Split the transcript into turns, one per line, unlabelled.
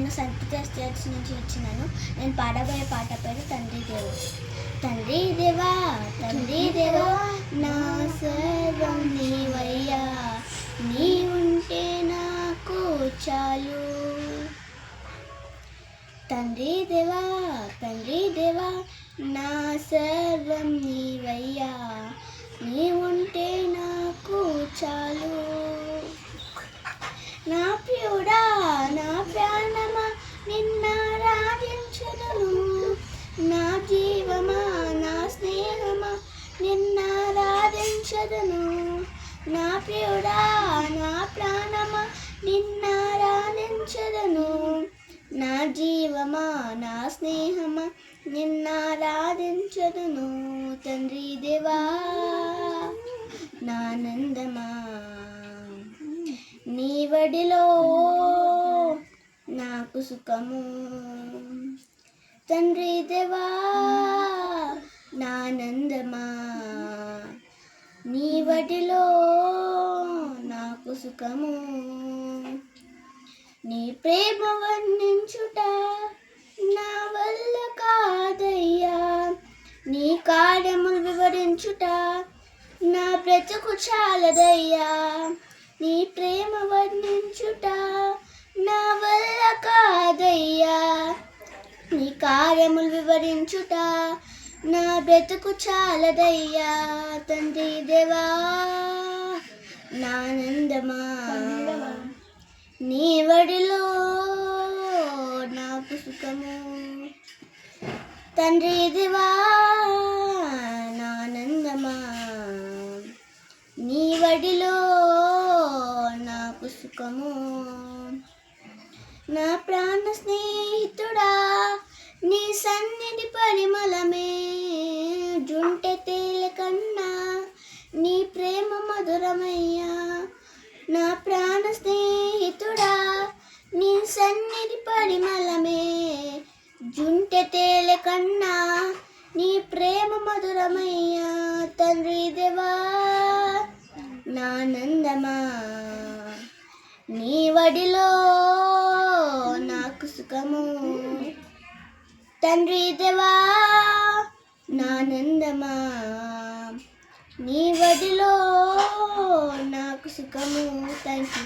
నేను సంతృప్తి స్టేట్స్ నుంచి వచ్చినాను. నేను పాడబోయే పాట పేరు తండ్రి దేవా. తండ్రి దేవా తండ్రి దేవా నా సర్వం నీవయ్యా, నీ ఉంటే నాకు చాలు. తండ్రి దేవా నా సర్వం నీవయ్యా, నీ ఉంటే నాకు చాలు. నా ప్రియుడా నా ప్రాణమా నిన్నారాధించుదును, నా జీవమా నా స్నేహమా నిన్నారాధించుదును. నా ప్రియుడా నా ప్రాణమా నిన్నారాధించుదును, నా జీవమా నా స్నేహమా నిన్నారాధించుదును. తండ్రి దేవా నానందమా నీ వడిలో నాకు సుఖము. తండ్రి దేవా నానందమా నీ వడిలో నాకు సుఖము. నీ ప్రేమ వర్ణించుట నా వల్ల కాదయ్యా, నీ కార్యములు వివరించుట నా బ్రతుకు చాలదయ్యా. నీ ప్రేమ వర్ణించుట నా వల్ల కాదయ్యా, నీ కార్యములు వివరించుట నా బ్రతుకు చాలదయ్యా. తండ్రి దేవా నానందమా నీ వడిలో నాకు సుఖము. తండ్రి దేవా నానందమా నీ వడిలో నాకు సుఖము. నా ప్రాణ స్నేహితుడా నీ సన్నిధి పరిమళమే, జుంటె తేల కన్నా నీ ప్రేమ మధురమయ్యా. నా ప్రాణ స్నేహితుడా నీ సన్నిధి పరిమళమే, జుంటె తేల కన్నా నీ ప్రేమ మధురమయ్యా. తండ్రి దేవా నానందమా నీ వడిలో నాకు సుఖము. తండ్రి దేవా నానందమా నీ వడిలో నాకు సుఖము. Thank you.